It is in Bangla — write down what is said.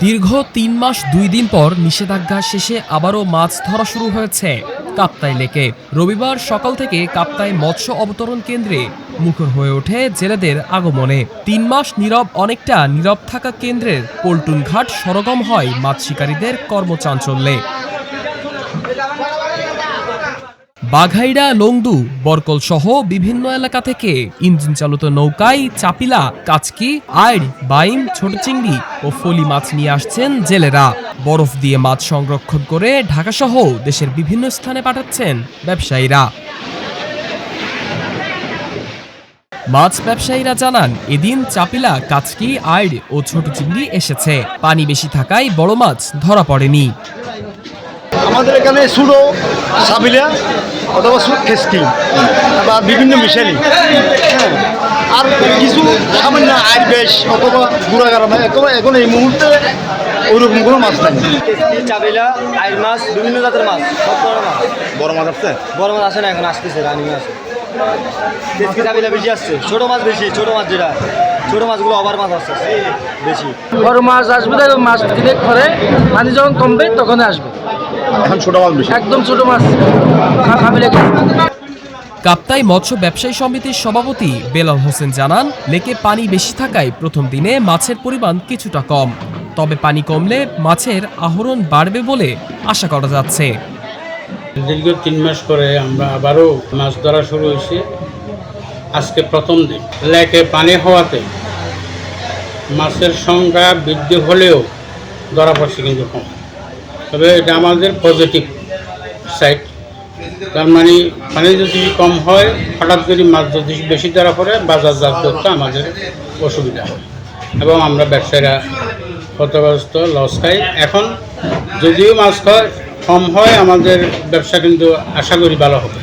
দীর্ঘ ৩ মাস ২ দিন পর নিষেধাজ্ঞা শেষে আবারও মাছ ধরা শুরু হয়েছে কাপ্তাই লেকে। রবিবার সকাল থেকে কাপ্তাই মৎস্য অবতরণ কেন্দ্রে মুখর হয়ে ওঠে জেলেদের আগমনে। ৩ মাস নীরব অনেকটা নীরব থাকা কেন্দ্রের পল্টুন ঘাট সরগম হয় মাছ শিকারীদের কর্মচাঞ্চল্যে। বাঘাইড়া, লংদু, বরকল সহ বিভিন্ন এলাকা থেকে ইঞ্জিন চালিত নৌকায় চাপিলা, কাচকি, আইড়, বাইম, ছোট চিংড়ি ও ফলি মাছ নিয়ে আসছেন জেলেরা। বরফ দিয়ে মাছ সংরক্ষণ করে ঢাকা সহ দেশের বিভিন্ন স্থানে পাঠাচ্ছেন ব্যবসায়ীরা। মাছ ব্যবসায়ীরা জানান, এদিন চাপিলা, কাচকি, আইড় ও ছোট চিংড়ি এসেছে। পানি বেশি থাকায় বড় মাছ ধরা পড়েনি। আমাদের এখানে সুডো, সাবিলা অথবা খেসকি বা বিভিন্ন মিশালি, আর কিছু সামান্য আইর বেশ অথবা গুড়া গাড়া নাই। এখন এই মুহূর্তে ওইরকম কোনো মাছ নাই। খেসকি, চাবিলা, আইর মাছ, বিভিন্ন জাতের মাছ, সব ধরনের মাছ। বড় মাছ আছে? বড় মাছ আসে না, এখন আসতেছে, রানিং আছে। খেসকি, চাবিলা বেশি আসছে, ছোট মাছ বেশি। ছোট মাছ যেটা, ছোট মাছগুলো ওভার মাছ আসছে বেশি। বড় মাছ আসবে, মাছ দিনে পরে পানি যখন কমবে তখন আসবে। এখন ছোট মাছ বেশি, একদম ছোট মাছ। কাপ্তাই মৎস্য ব্যবসায়ী সমিতির সভাপতি বেলাল হোসেন জানান, লেকে পানি বেশি থাকায় প্রথম দিনে মাছের পরিমাণ কিছুটা কম, তবে পানি কমলে মাছের আহরণ বাড়বে বলে আশা করা যাচ্ছে। দীর্ঘ ৩ মাস পরে আমরা আবারও মাছ ধরা শুরু হয়েছে। আজকে প্রথম দিন। লেকে পানি হওয়াতে মাছের সংখ্যা বৃদ্ধি হলেও ধরা পড়ছে কিন্তু কম। তবে এটা আমাদের পজিটিভ সাইড। তার মানে পানি যদি কম হয়, হঠাৎ করে মাছ যদি বেশি ধরা পড়ে, বাজারজাত করতে আমাদের অসুবিধা হয় এবং আমরা ব্যবসায়ীরা ক্ষতিগ্রস্ত, লস খাই। এখন যদিও মাছ কম হয়, আমাদের ব্যবসা কিন্তু আশা করি ভালো হবে।